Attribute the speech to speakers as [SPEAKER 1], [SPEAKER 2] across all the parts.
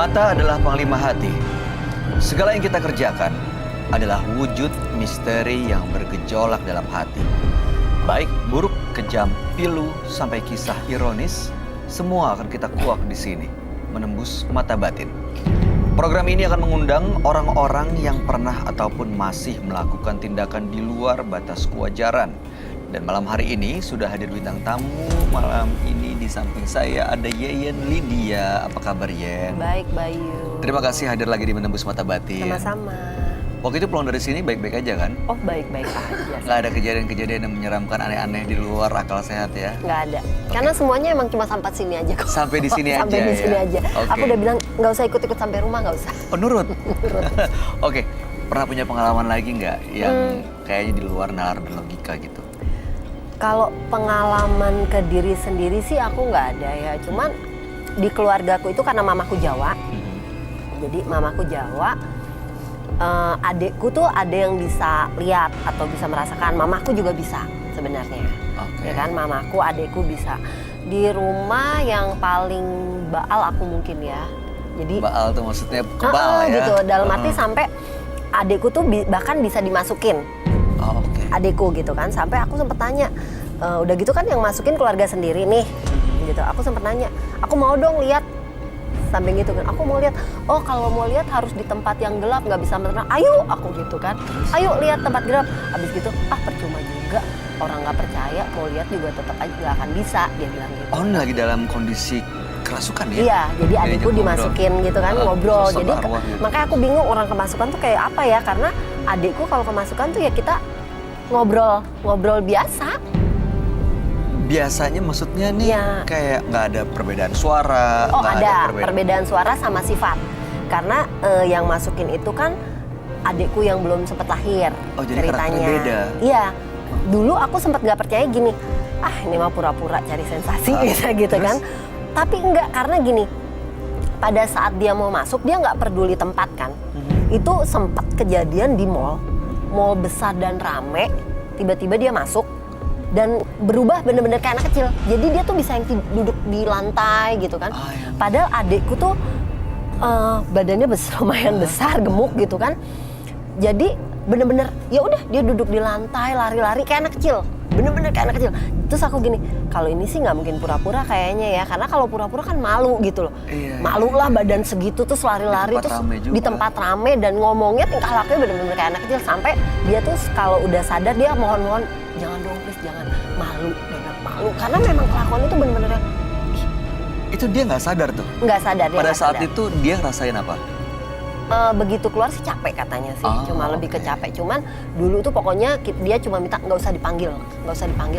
[SPEAKER 1] Mata adalah panglima hati. Segala yang kita kerjakan adalah wujud misteri yang bergejolak dalam hati. Baik, buruk, kejam, pilu, sampai kisah ironis, semua akan kita kuak di sini, menembus mata batin. Program ini akan mengundang orang-orang yang pernah ataupun masih melakukan tindakan di luar batas kewajaran. Dan malam hari ini sudah hadir bintang tamu. Malam ini di samping saya ada Yeyen Lydia. Apa kabar, Yen?
[SPEAKER 2] Baik, Bayu.
[SPEAKER 1] Terima kasih hadir lagi di Menembus Mata Batin.
[SPEAKER 2] Sama-sama.
[SPEAKER 1] Waktu itu pulang dari sini baik-baik aja kan?
[SPEAKER 2] Oh, baik-baik aja.
[SPEAKER 1] Nggak ada kejadian-kejadian yang menyeramkan aneh-aneh di luar akal sehat ya?
[SPEAKER 2] Nggak ada. Karena semuanya emang cuma sampai sini aja kok.
[SPEAKER 1] Sampai di sini aja
[SPEAKER 2] Sampai di sini
[SPEAKER 1] ya?
[SPEAKER 2] aja.
[SPEAKER 1] Oke.
[SPEAKER 2] Aku udah bilang nggak usah ikut-ikut sampai rumah, nggak usah.
[SPEAKER 1] Oh, nurut? Oke. Pernah punya pengalaman lagi nggak yang kayaknya di luar nalar dan logika gitu?
[SPEAKER 2] Kalau pengalaman ke diri sendiri sih aku nggak ada ya. Cuman di keluargaku itu karena mamaku Jawa. Jadi mamaku Jawa, adekku tuh ada yang bisa lihat atau bisa merasakan. Mamaku juga bisa sebenarnya. Ya kan, mamaku, adekku bisa. Di rumah yang paling baal aku mungkin ya. Jadi
[SPEAKER 1] Baal tuh maksudnya kebal ya?
[SPEAKER 2] Gitu, dalam arti sampai adekku tuh bahkan bisa dimasukin.
[SPEAKER 1] Oh, oke.
[SPEAKER 2] Adekku gitu kan, sampai aku sempet tanya, udah gitu kan yang masukin keluarga sendiri nih, gitu. Aku sempet nanya, aku mau dong lihat, sampai gitu kan, aku mau lihat. Oh, kalau mau lihat harus di tempat yang gelap, nggak bisa menerang. Ayo, aku gitu kan, ayo lihat tempat gelap. Abis gitu, percuma juga, orang nggak percaya, mau lihat juga tetap aja nggak akan bisa, dia bilang gitu.
[SPEAKER 1] Oh, lagi dalam kondisi kerasukan ya?
[SPEAKER 2] Iya, jadi
[SPEAKER 1] Diajak
[SPEAKER 2] adikku
[SPEAKER 1] ngobrol.
[SPEAKER 2] dimasukin gitu kan, ngobrol.
[SPEAKER 1] Sosok
[SPEAKER 2] Jadi
[SPEAKER 1] arwah gitu.
[SPEAKER 2] makanya aku bingung orang kemasukan tuh kayak apa ya, karena adikku kalau kemasukan tuh ya kita ngobrol biasa.
[SPEAKER 1] Biasanya maksudnya nih kayak nggak ada perbedaan suara?
[SPEAKER 2] Oh,
[SPEAKER 1] nggak
[SPEAKER 2] ada perbedaan suara sama sifat. Karena yang masukin itu kan adikku yang belum sempat lahir.
[SPEAKER 1] Oh, jadi
[SPEAKER 2] ceritanya.
[SPEAKER 1] karakternya beda?
[SPEAKER 2] Iya. Dulu aku sempat nggak percaya gini, ini mah pura-pura cari sensasi gitu
[SPEAKER 1] terus?
[SPEAKER 2] kan. Tapi enggak, karena gini, pada saat dia mau masuk dia nggak peduli tempat kan. Itu sempat kejadian di mall besar dan rame, tiba-tiba dia masuk dan berubah bener-bener kayak anak kecil. Jadi dia tuh bisa yang duduk di lantai gitu kan. Padahal adekku tuh badannya lumayan besar, gemuk gitu kan. Jadi bener-bener ya udah dia duduk di lantai, lari-lari kayak anak kecil. Bener-bener kayak anak kecil. Terus aku gini, kalau ini sih nggak mungkin pura-pura kayaknya ya, karena kalau pura-pura kan malu gitu loh. Malu lah badan segitu terus lari-lari terus di tempat rame dan ngomongnya tingkah lakunya bener-bener kayak anak kecil, sampai dia tuh kalau udah sadar dia mohon-mohon jangan dong please, jangan, malu, dia bilang malu karena memang kelakuan itu bener-bener yang
[SPEAKER 1] itu dia nggak sadar tuh?
[SPEAKER 2] Nggak sadar. Dia
[SPEAKER 1] Pada
[SPEAKER 2] nggak
[SPEAKER 1] saat
[SPEAKER 2] sadar.
[SPEAKER 1] itu dia ngerasain apa?
[SPEAKER 2] Begitu keluar sih capek katanya sih, cuma lebih ke capek. Cuman dulu tuh pokoknya dia cuma minta nggak usah dipanggil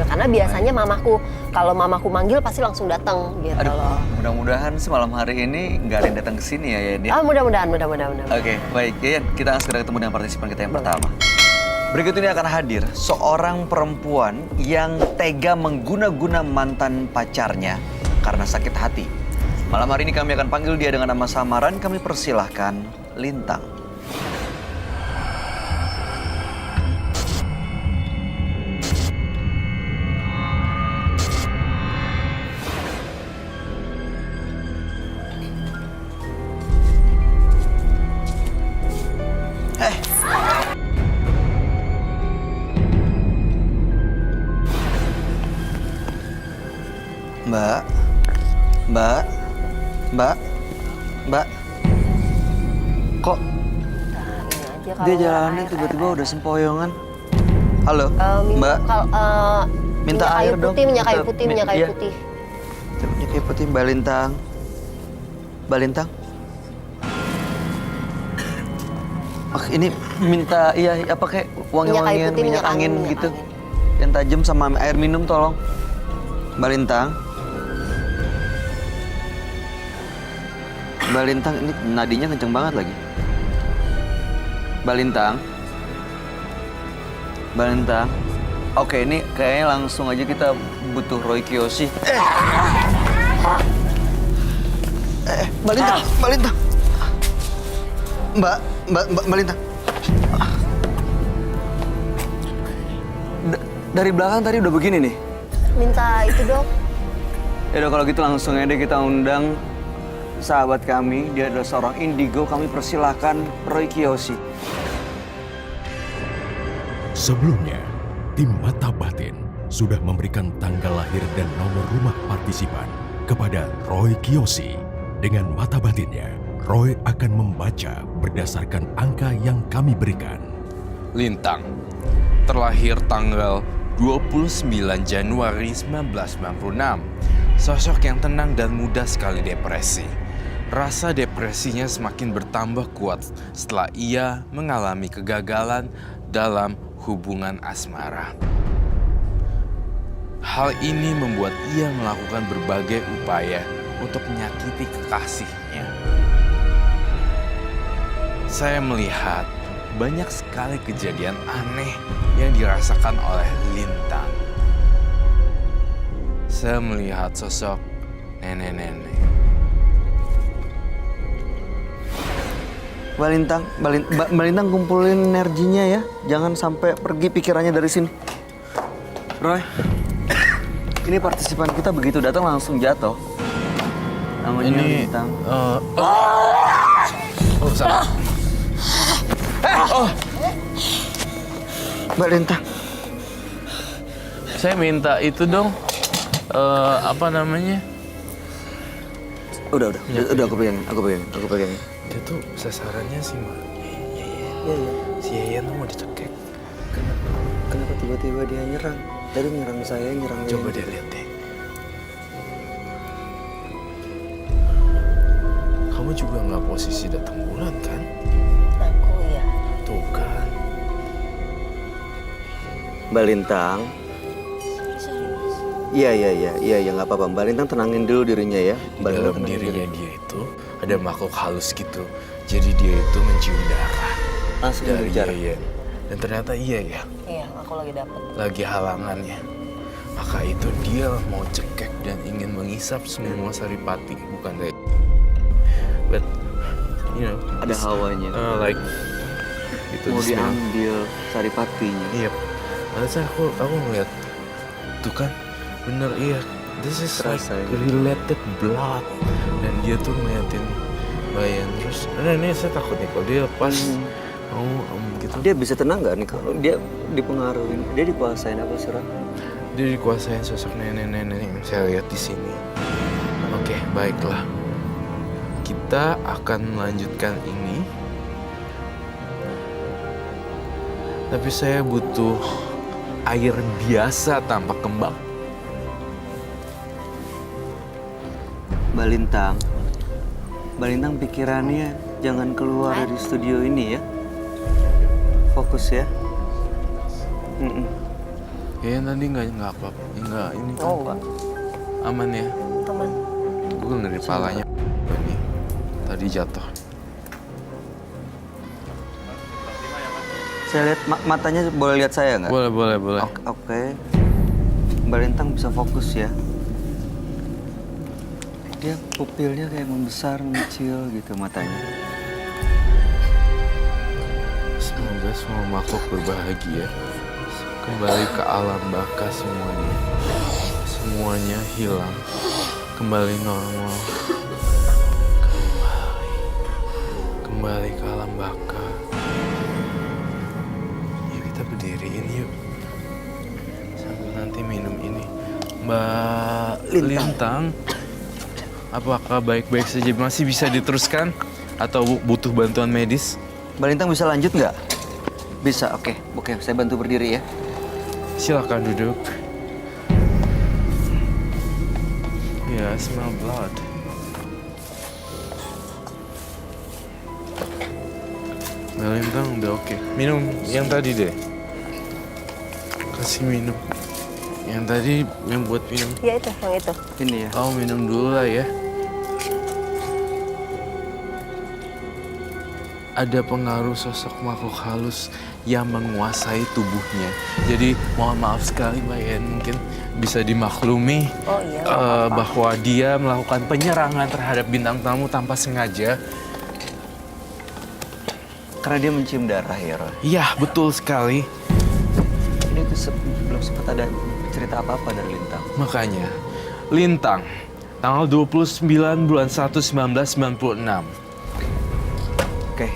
[SPEAKER 2] karena biasanya mamaku, kalau mamaku manggil pasti langsung datang gitu. Loh.
[SPEAKER 1] Mudah-mudahan sih malam hari ini nggak ada yang datang ke sini ya, Yen.
[SPEAKER 2] Mudah-mudahan.
[SPEAKER 1] Oke, baik, Yen, kita akan segera ketemu dengan partisipan kita yang pertama. Berikut ini akan hadir seorang perempuan yang tega mengguna-guna mantan pacarnya karena sakit hati. Malam hari ini kami akan panggil dia dengan nama samaran, kami persilahkan Lintang. Mbak, kok dia jalannya tiba-tiba udah sempoyongan? Halo, Mbak. Minta air dong.
[SPEAKER 2] Minyak kayu putih.
[SPEAKER 1] Minyak kayu putih, Mbak Lintang. Mbak Lintang. Ini minta apa kayak wangi-wangian minyak angin gitu. Yang tajam sama air minum tolong. Mbak Lintang. Mbak Lintang, ini nadinya kenceng banget lagi. Mbak Lintang. Oke, ini kayaknya langsung aja kita butuh Roy Kiyoshi. Mbak Lintang. Mbak Lintang. Dari belakang tadi udah begini nih.
[SPEAKER 2] Minta itu dong.
[SPEAKER 1] Ya udah kalau gitu langsung aja kita undang sahabat kami, dia adalah seorang indigo. Kami persilahkan Roy Kiyoshi.
[SPEAKER 3] Sebelumnya, tim Mata Batin sudah memberikan tanggal lahir dan nomor rumah partisipan kepada Roy Kiyoshi. Dengan mata batinnya, Roy akan membaca berdasarkan angka yang kami berikan.
[SPEAKER 4] Lintang, terlahir tanggal 29 Januari 1996. Sosok yang tenang dan mudah sekali depresi. Rasa depresinya semakin bertambah kuat setelah ia mengalami kegagalan dalam hubungan asmara. Hal ini membuat ia melakukan berbagai upaya untuk menyakiti kekasihnya. Saya melihat banyak sekali kejadian aneh yang dirasakan oleh Lintang. Saya melihat sosok nenek-nenek.
[SPEAKER 1] Balintang kumpulin energinya ya. Jangan sampai pergi pikirannya dari sini. Roy, ini partisipan kita begitu datang langsung jatuh. Namanya Lintang.
[SPEAKER 4] Salah.
[SPEAKER 1] Balintang.
[SPEAKER 4] Saya minta itu dong. Apa namanya?
[SPEAKER 1] Udah, aku pegang.
[SPEAKER 4] Dia tuh sasarannya si Ma.
[SPEAKER 1] Iya.
[SPEAKER 4] Si Yayan tuh mau dicekek.
[SPEAKER 1] Kenapa tiba-tiba dia nyerang? Tadi nyerang saya, nyerang dia.
[SPEAKER 4] Coba dia lihat deh. Kamu juga nggak posisi datang bulan kan?
[SPEAKER 2] Aku ya.
[SPEAKER 4] Tuh kan.
[SPEAKER 1] Balintang. Iya, nggak apa-apa. Balintang tenangin dulu dirinya ya.
[SPEAKER 4] Di dalam dirinya dia itu ada makhluk halus gitu. Jadi dia itu mencium darah
[SPEAKER 1] Langsung
[SPEAKER 4] dari
[SPEAKER 1] bicara.
[SPEAKER 4] Yayan. Dan ternyata iya ya,
[SPEAKER 2] Iya, aku lagi dapet.
[SPEAKER 4] lagi halangannya. Maka itu dia mau cekek dan ingin mengisap semua saripati, bukan dari. But you know,
[SPEAKER 1] Ada hawanya.
[SPEAKER 4] like itu
[SPEAKER 1] Mau
[SPEAKER 4] the smell.
[SPEAKER 1] diambil saripatinya.
[SPEAKER 4] Iya. Lalu aku ngeliat tuh kan, bener iya. This is like
[SPEAKER 1] Terasa ya.
[SPEAKER 4] related blood. Dan dia tuh ngeliatin Bayan terus. Ini saya takut nih kalau dia lepas mau gitu.
[SPEAKER 1] Dia bisa tenang nggak nih kalau dia dipengaruhi? Dia dikuasain apa sih, Ron?
[SPEAKER 4] Dia dikuasain sosok nenek-nenek yang saya lihat di sini. Oke, baiklah. Kita akan melanjutkan ini. Tapi saya butuh air biasa tanpa kembang.
[SPEAKER 1] Balintang pikirannya jangan keluar dari studio ini ya. Fokus ya.
[SPEAKER 4] Ya tadi nggak apa-apa, nggak ini kan
[SPEAKER 2] Oh, enggak.
[SPEAKER 4] aman ya.
[SPEAKER 2] Teman.
[SPEAKER 4] Gue ngeri palanya ini tadi jatuh.
[SPEAKER 1] Saya lihat matanya, boleh lihat saya nggak?
[SPEAKER 4] Boleh.
[SPEAKER 1] Oke. Balintang bisa fokus ya. Dia pupilnya kayak membesar, mengecil gitu matanya.
[SPEAKER 4] Semoga semua makhluk berbahagia. Kembali ke alam baka semuanya. Semuanya hilang. Kembali normal. Kembali ke alam baka. Yuk kita berdiriin yuk. Sambil nanti minum ini. Mbak Lintang. Apakah baik-baik saja? Masih bisa diteruskan? Atau butuh bantuan medis?
[SPEAKER 1] Balintang bisa lanjut nggak? Bisa, oke. Saya bantu berdiri ya.
[SPEAKER 4] Silakan duduk. Ya, smell blood. Balintang udah oke. Minum yang tadi deh. Kasih minum. Yang tadi yang buat minum.
[SPEAKER 2] Ya itu, yang itu.
[SPEAKER 1] Ini ya.
[SPEAKER 4] Kau minum dulu lah ya. Ada pengaruh sosok makhluk halus yang menguasai tubuhnya. Jadi mohon maaf sekali Mbak Yen, mungkin bisa dimaklumi
[SPEAKER 2] Oh iya, nggak apa-apa.
[SPEAKER 4] bahwa dia melakukan penyerangan terhadap bintang tamu tanpa sengaja.
[SPEAKER 1] Karena dia mencium darah ya, Ron.
[SPEAKER 4] Iya, betul sekali.
[SPEAKER 1] Ini tuh belum sempat ada cerita apa-apa dari Lintang.
[SPEAKER 4] Makanya, Lintang, Tanggal 29 bulan 1 1996.
[SPEAKER 1] Oke.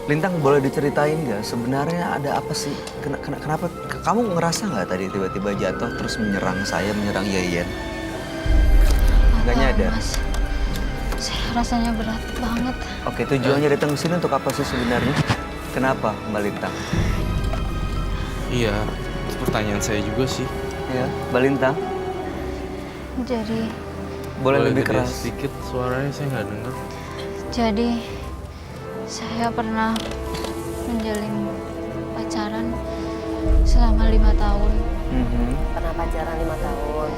[SPEAKER 1] Lintang, boleh diceritain nggak sebenarnya ada apa sih? Kenapa kamu ngerasa nggak tadi tiba-tiba jatuh terus menyerang saya, menyerang Yeyen? Nggak
[SPEAKER 5] Apa,
[SPEAKER 1] nyadar.
[SPEAKER 5] Mas? Saya rasanya berat banget.
[SPEAKER 1] Oke, tujuannya datang ke sini untuk apa sih sebenarnya? Kenapa Mbak Lintang?
[SPEAKER 4] Iya, itu pertanyaan saya juga sih.
[SPEAKER 1] Ya, Mbak Lintang,
[SPEAKER 5] Jadi,
[SPEAKER 1] boleh lebih
[SPEAKER 4] gede
[SPEAKER 1] keras.
[SPEAKER 4] sedikit suaranya, saya nggak dengar.
[SPEAKER 5] jadi saya pernah menjalin pacaran selama 5 tahun.
[SPEAKER 1] Mhm.
[SPEAKER 2] Pernah pacaran 5 tahun.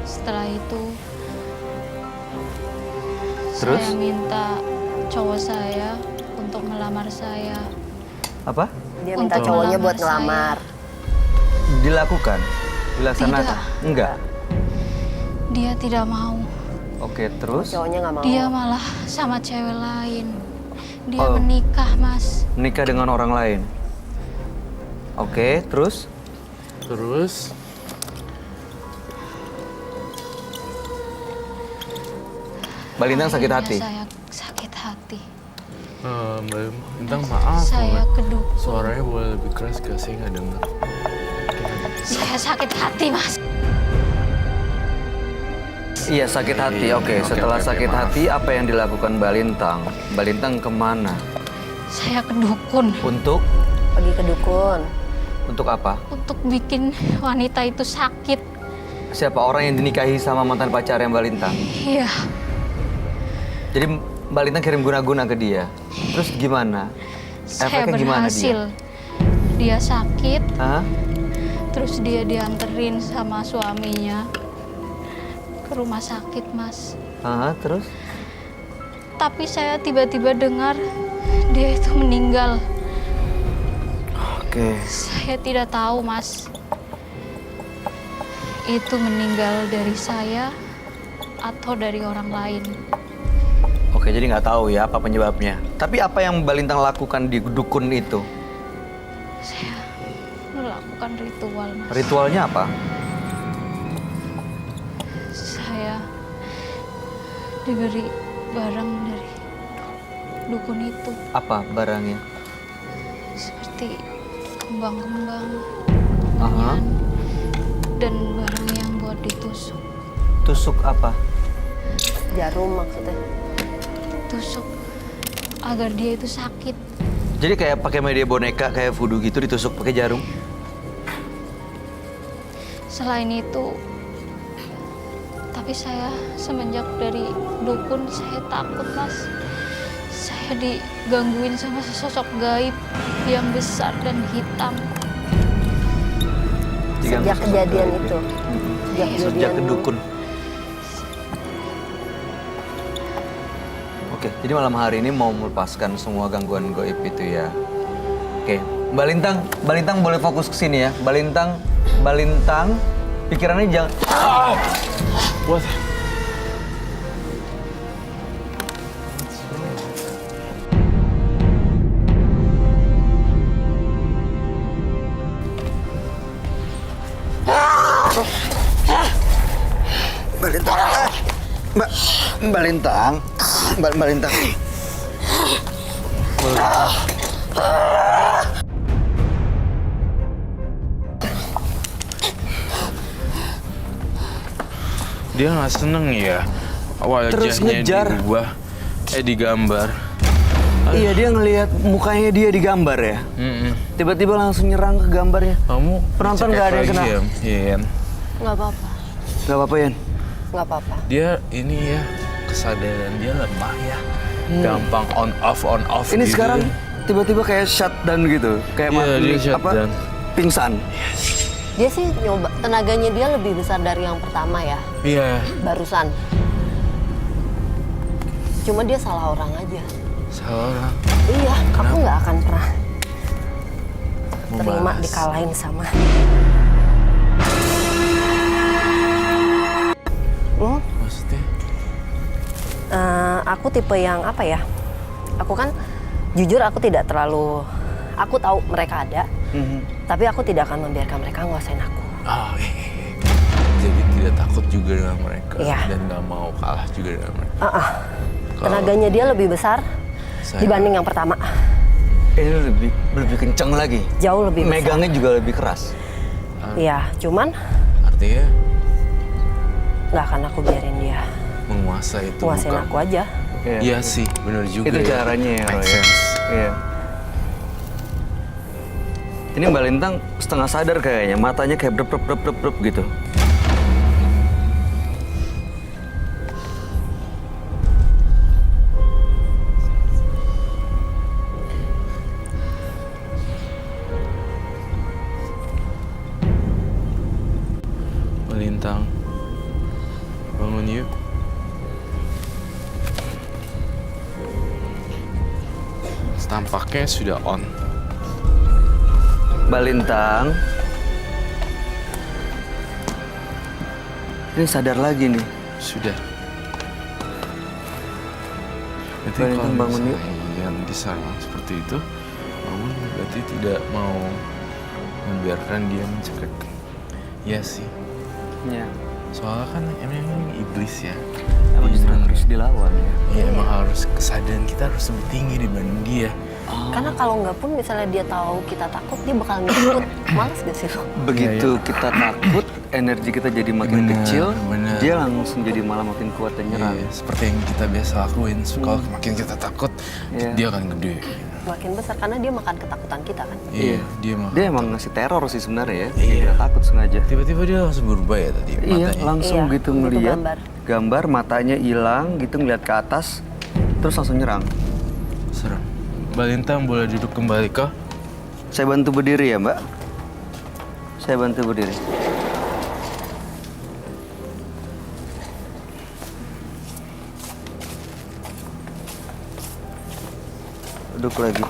[SPEAKER 5] Setelah itu,
[SPEAKER 1] Terus?
[SPEAKER 5] saya minta cowok saya untuk melamar saya.
[SPEAKER 1] Apa?
[SPEAKER 2] Dia minta
[SPEAKER 5] Untuk
[SPEAKER 2] cowoknya buat
[SPEAKER 5] melamar
[SPEAKER 2] ngelamar.
[SPEAKER 1] Dilakukan? Dilaksanakan?
[SPEAKER 5] Tidak.
[SPEAKER 1] Enggak.
[SPEAKER 5] Dia tidak mau.
[SPEAKER 1] Oke, terus
[SPEAKER 2] Cowoknya nggak mau.
[SPEAKER 5] Dia malah sama cewek lain. Dia
[SPEAKER 1] Oh.
[SPEAKER 5] menikah, Mas.
[SPEAKER 1] menikah dengan orang lain. Oke, terus?
[SPEAKER 4] Terus
[SPEAKER 1] Mbak Lintang sakit
[SPEAKER 5] Akhirnya
[SPEAKER 1] hati?
[SPEAKER 5] Saya sakit hati.
[SPEAKER 4] Mbak Lintang maaf
[SPEAKER 5] Saya
[SPEAKER 4] banget.
[SPEAKER 5] kedukun.
[SPEAKER 4] Suaranya boleh lebih keras gak? Saya nggak dengar.
[SPEAKER 5] Saya sakit hati, Mas.
[SPEAKER 1] Iya, sakit hati. Oke,
[SPEAKER 4] Oke,
[SPEAKER 1] setelah
[SPEAKER 4] oke,
[SPEAKER 1] sakit
[SPEAKER 4] maaf.
[SPEAKER 1] hati, apa yang dilakukan Mbak Lintang? Mbak Lintang kemana?
[SPEAKER 5] Saya kedukun
[SPEAKER 1] Untuk?
[SPEAKER 2] Pergi ke dukun.
[SPEAKER 1] Untuk apa?
[SPEAKER 5] untuk bikin wanita itu sakit.
[SPEAKER 1] Siapa orang yang dinikahi sama mantan pacarnya Mbak Lintang?
[SPEAKER 5] Iya,
[SPEAKER 1] Jadi Mbak Lintang kirim guna-guna ke dia. Terus gimana?
[SPEAKER 5] saya
[SPEAKER 1] Efeknya gimana
[SPEAKER 5] berhasil. Dia sakit,
[SPEAKER 1] Hah?
[SPEAKER 5] terus dia dianterin sama suaminya ke rumah sakit, Mas.
[SPEAKER 1] Hah? Terus?
[SPEAKER 5] Tapi saya tiba-tiba dengar dia itu meninggal.
[SPEAKER 1] Oke.
[SPEAKER 5] Saya tidak tahu, Mas. Itu meninggal dari saya atau dari orang lain.
[SPEAKER 1] Oke, jadi nggak tahu ya apa penyebabnya. Tapi apa yang Mbak Lintang lakukan di dukun itu?
[SPEAKER 5] Saya melakukan ritual, Mas.
[SPEAKER 1] Ritualnya apa?
[SPEAKER 5] Saya diberi barang dari dukun itu,
[SPEAKER 1] Apa barangnya?
[SPEAKER 5] seperti kembang-kembang,
[SPEAKER 1] Aha.
[SPEAKER 5] onion, dan barang yang buat ditusuk.
[SPEAKER 1] Tusuk apa?
[SPEAKER 2] Jarum maksudnya.
[SPEAKER 5] Tusuk agar dia itu sakit.
[SPEAKER 1] Jadi kayak pakai media boneka kayak voodoo gitu ditusuk pakai jarum?
[SPEAKER 5] Selain itu, tapi saya semenjak dari dukun saya takut, Mas. Saya digangguin sama sesosok gaib yang besar dan hitam.
[SPEAKER 1] Diganggu
[SPEAKER 2] Sejak
[SPEAKER 1] sosok
[SPEAKER 2] kejadian
[SPEAKER 1] gaib
[SPEAKER 2] itu.
[SPEAKER 1] ya? Sejak ke dukun. Oke, jadi malam hari ini mau melepaskan semua gangguan gaib itu ya. Oke, Mbak Lintang boleh fokus ke sini ya. Mbak Lintang, pikirannya jangan.
[SPEAKER 4] What?
[SPEAKER 1] Mbak Lintang, Mbak Lintang, Mbak Lintang.
[SPEAKER 4] Dia nggak seneng ya
[SPEAKER 1] Terus
[SPEAKER 4] wajahnya
[SPEAKER 1] ngejar.
[SPEAKER 4] diubah, digambar.
[SPEAKER 1] Iya, dia ngelihat mukanya dia digambar ya.
[SPEAKER 4] Mm-mm.
[SPEAKER 1] Tiba-tiba langsung nyerang ke gambarnya.
[SPEAKER 4] Kamu
[SPEAKER 1] Penonton
[SPEAKER 4] cek
[SPEAKER 1] nggak ada yang
[SPEAKER 4] lagi
[SPEAKER 1] kena.
[SPEAKER 4] ya, Yen?
[SPEAKER 2] Nggak apa-apa.
[SPEAKER 1] Gak apa-apa, Yan.
[SPEAKER 2] Nggak apa-apa.
[SPEAKER 4] Dia ini ya kesadaran dia lemah ya, gampang on off.
[SPEAKER 1] Ini
[SPEAKER 4] gitu
[SPEAKER 1] sekarang
[SPEAKER 4] ya.
[SPEAKER 1] tiba-tiba kayak shutdown gitu. Kayak
[SPEAKER 4] Iya,
[SPEAKER 1] mati,
[SPEAKER 4] dia shutdown.
[SPEAKER 1] pingsan.
[SPEAKER 2] Dia sih nyoba, tenaganya dia lebih besar dari yang pertama ya,
[SPEAKER 4] Iya,
[SPEAKER 2] barusan. Cuma dia salah orang aja.
[SPEAKER 4] salah orang.
[SPEAKER 2] Iya, aku nggak akan pernah terima
[SPEAKER 4] Membalas.
[SPEAKER 2] dikalahin sama.
[SPEAKER 4] Maksudnya?
[SPEAKER 2] Aku tipe yang apa ya? Aku kan jujur aku tidak terlalu. Aku tahu mereka ada, tapi aku tidak akan membiarkan mereka nguasain aku.
[SPEAKER 4] Oh, jadi tidak tidak takut juga dengan mereka
[SPEAKER 2] Iya.
[SPEAKER 4] dan nggak mau kalah juga dengan mereka.
[SPEAKER 2] Tenaganya dia lebih besar
[SPEAKER 4] Saya-
[SPEAKER 2] dibanding yang pertama.
[SPEAKER 1] Ini lebih kencang lagi.
[SPEAKER 2] Jauh lebih besar.
[SPEAKER 1] Megangnya juga lebih keras.
[SPEAKER 2] Iya, cuman
[SPEAKER 4] Artinya
[SPEAKER 2] nggak akan aku biarin dia
[SPEAKER 4] menguasai itu
[SPEAKER 2] puasin
[SPEAKER 4] bukan.
[SPEAKER 2] aku aja.
[SPEAKER 4] Iya sih, benar juga.
[SPEAKER 1] Itu
[SPEAKER 4] ya.
[SPEAKER 1] caranya ya,
[SPEAKER 4] Make
[SPEAKER 1] Roy.
[SPEAKER 4] sense.
[SPEAKER 1] Iya. Ini Mbak Lintang setengah sadar kayaknya, matanya kayak brep gitu.
[SPEAKER 4] Melintang, bangun yuk. Tampaknya sudah on.
[SPEAKER 1] Mbak Lintang. Ini sadar lagi nih.
[SPEAKER 4] Sudah. Berarti
[SPEAKER 1] Mbak Lintang
[SPEAKER 4] kalau
[SPEAKER 1] bangun yuk.
[SPEAKER 4] misalnya Ian diserang seperti itu, bangun berarti tidak mau membiarkan dia mencekik. Iya sih.
[SPEAKER 1] Iya.
[SPEAKER 4] Soalnya kan emang ini iblis ya.
[SPEAKER 1] Emang justru harus dilawan ya.
[SPEAKER 4] Ya emang harus kesadaran kita harus lebih tinggi dibanding dia.
[SPEAKER 2] Karena kalau nggak pun misalnya dia tahu kita takut, dia bakal ngikut. Males gak sih lo?
[SPEAKER 1] Begitu kita takut, energi kita jadi makin
[SPEAKER 4] Bener,
[SPEAKER 1] kecil,
[SPEAKER 4] bener.
[SPEAKER 1] dia langsung jadi malah makin kuat dan nyerang.
[SPEAKER 4] Iya, seperti yang kita biasa lakuin. Kalau makin kita takut,
[SPEAKER 1] Iya.
[SPEAKER 4] dia akan gede.
[SPEAKER 2] Makin besar karena dia makan ketakutan kita kan.
[SPEAKER 4] Iya, dia makan.
[SPEAKER 1] Dia emang ngasih teror sih sebenarnya ya.
[SPEAKER 4] Iya.
[SPEAKER 1] Dia takut sengaja.
[SPEAKER 4] Tiba-tiba dia langsung berubah ya tadi
[SPEAKER 1] Iya,
[SPEAKER 4] matanya.
[SPEAKER 1] langsung
[SPEAKER 2] Iya,
[SPEAKER 1] gitu
[SPEAKER 2] begitu
[SPEAKER 1] ngeliat
[SPEAKER 2] gambar.
[SPEAKER 1] matanya hilang gitu ngeliat ke atas, terus langsung nyerang.
[SPEAKER 4] Serem. Mbak Lintang boleh duduk kembali kah?
[SPEAKER 1] Saya bantu berdiri ya, Mbak. Saya bantu berdiri. Duduk lagi.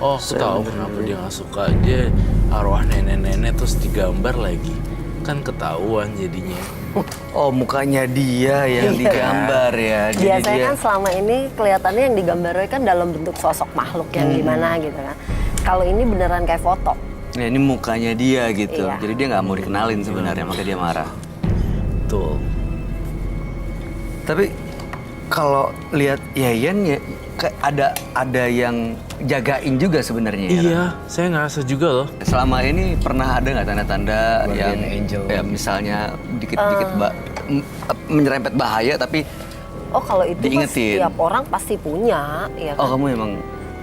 [SPEAKER 4] Oh, aku tahu kenapa dia nggak suka. Dia arwah nenek-nenek terus digambar lagi. Kan ketahuan jadinya.
[SPEAKER 1] Oh, mukanya dia yang
[SPEAKER 2] Iya.
[SPEAKER 1] digambar ya. Jadi
[SPEAKER 2] Biasanya
[SPEAKER 1] dia
[SPEAKER 2] kan selama ini kelihatannya yang digambar Roy kan dalam bentuk sosok makhluk yang gimana gitu kan. Kalau ini beneran kayak foto.
[SPEAKER 1] ya, ini mukanya dia gitu.
[SPEAKER 2] Iya.
[SPEAKER 1] Jadi dia nggak mau dikenalin sebenarnya, makanya dia marah.
[SPEAKER 4] Betul.
[SPEAKER 1] Tapi kalau lihat Yayan ya ada yang jagain juga sebenarnya. ya,
[SPEAKER 4] Iya, saya ngerasa juga loh.
[SPEAKER 1] Selama ini pernah ada nggak tanda-tanda
[SPEAKER 4] Guardian
[SPEAKER 1] yang
[SPEAKER 4] angel.
[SPEAKER 1] ya misalnya dikit-dikit menyerempet bahaya tapi
[SPEAKER 2] Oh kalau itu mah
[SPEAKER 1] diingetin.
[SPEAKER 2] setiap orang pasti punya, ya
[SPEAKER 1] oh
[SPEAKER 2] kan?
[SPEAKER 1] kamu emang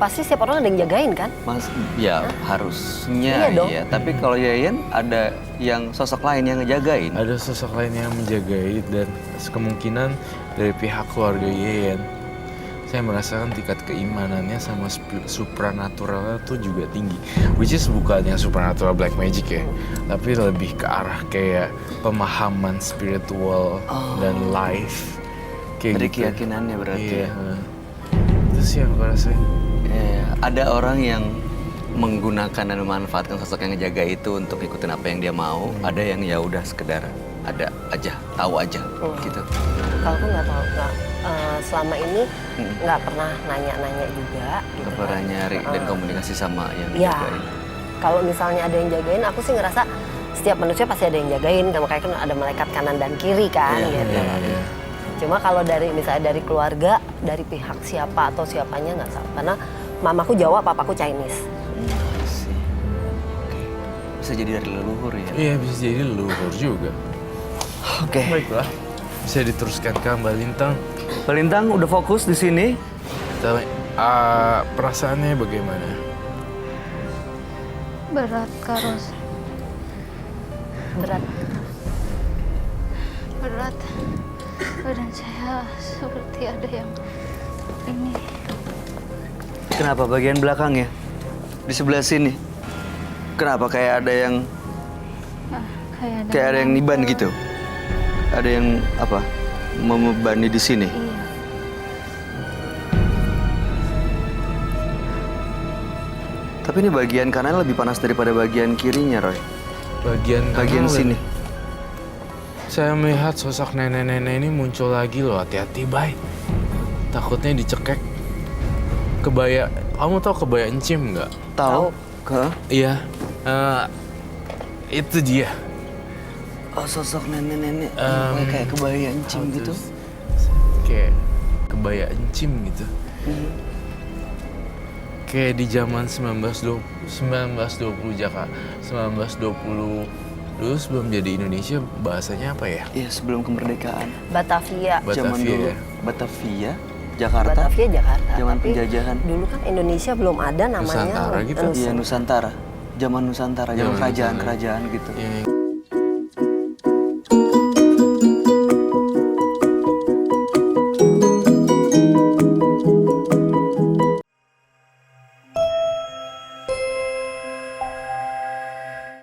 [SPEAKER 2] Pasti setiap orang ada yang jagain kan?
[SPEAKER 1] mas ya harusnya
[SPEAKER 2] Iya dong.
[SPEAKER 1] ya. Tapi kalau Yayan ada yang sosok lain yang ngejagain.
[SPEAKER 4] Ada sosok lain yang menjagai dan kemungkinan dari pihak keluarga Yeyen. Saya merasakan tingkat keimanannya sama supranaturalnya tuh juga tinggi. Which is bukan yang supernatural black magic ya, tapi lebih ke arah kayak pemahaman spiritual dan life. Kayak
[SPEAKER 1] Dari
[SPEAKER 4] gitu.
[SPEAKER 1] keyakinannya berarti.
[SPEAKER 4] Iya. Itu sih yang gue rasain.
[SPEAKER 1] Ya, ada orang yang menggunakan dan memanfaatkan sosok yang ngejaga itu untuk ikutin apa yang dia mau. Ada yang ya udah sekedar ada aja, tahu aja gitu.
[SPEAKER 2] Kalau aku nggak tahu, selama ini nggak pernah nanya-nanya juga. Gitu
[SPEAKER 1] Nggak pernah
[SPEAKER 2] kan.
[SPEAKER 1] nyari dan komunikasi sama yang
[SPEAKER 2] Iya.
[SPEAKER 1] dijagain.
[SPEAKER 2] Kalau misalnya ada yang jagain, aku sih ngerasa setiap manusia pasti ada yang jagain. Makanya kan ada malaikat kanan dan kiri kan,
[SPEAKER 1] Iya,
[SPEAKER 2] gitu.
[SPEAKER 4] Iya.
[SPEAKER 2] Cuma kalau dari misalnya dari keluarga, dari pihak siapa atau siapanya nggak tahu. Karena mamaku Jawa, papaku Chinese.
[SPEAKER 1] Sih. Oke. Bisa jadi dari leluhur ya.
[SPEAKER 4] Iya bisa jadi leluhur juga.
[SPEAKER 1] Oke.
[SPEAKER 4] Baiklah. Bisa diteruskan ke Mbak Lintang.
[SPEAKER 1] Mbak Lintang udah fokus di sini.
[SPEAKER 4] Tapi, perasaannya bagaimana?
[SPEAKER 5] Berat, Karos.
[SPEAKER 2] Berat.
[SPEAKER 5] Berat. Badan saya seperti ada yang ini.
[SPEAKER 1] Kenapa bagian belakang ya? Di sebelah sini. Kenapa kayak ada yang
[SPEAKER 5] Kayak
[SPEAKER 1] ada yang niban gitu? Ada yang apa? Membebani di sini.
[SPEAKER 5] Iya.
[SPEAKER 1] Tapi ini bagian kanan lebih panas daripada bagian kirinya, Roy.
[SPEAKER 4] Bagian
[SPEAKER 1] Bagian
[SPEAKER 4] kanan
[SPEAKER 1] sini.
[SPEAKER 4] Saya melihat sosok nenek-nenek ini muncul lagi loh. Hati-hati, Bay. Takutnya dicekek. Kebaya, kamu tahu kebaya encim nggak?
[SPEAKER 1] Tahu? Ke?
[SPEAKER 4] Iya, itu dia.
[SPEAKER 1] Oh, sosok nenek-nenek kayak kebaya encim gitu.
[SPEAKER 4] Kayak kebaya encim gitu. Kayak di zaman 1920 Jakarta, 1920 dulu sebelum jadi Indonesia bahasanya apa ya?
[SPEAKER 1] Iya, sebelum kemerdekaan.
[SPEAKER 2] Batavia.
[SPEAKER 1] Zaman
[SPEAKER 4] Batavia
[SPEAKER 1] dulu.
[SPEAKER 4] ya?
[SPEAKER 1] Batavia, Jakarta.
[SPEAKER 2] Batavia Jakarta.
[SPEAKER 1] Zaman
[SPEAKER 2] Tapi
[SPEAKER 1] penjajahan.
[SPEAKER 2] dulu kan Indonesia belum ada namanya
[SPEAKER 4] Nusantara gitu?
[SPEAKER 1] Iya, Nusantara. Zaman Nusantara, zaman
[SPEAKER 4] Zaman
[SPEAKER 1] kerajaan-kerajaan gitu.
[SPEAKER 4] Yang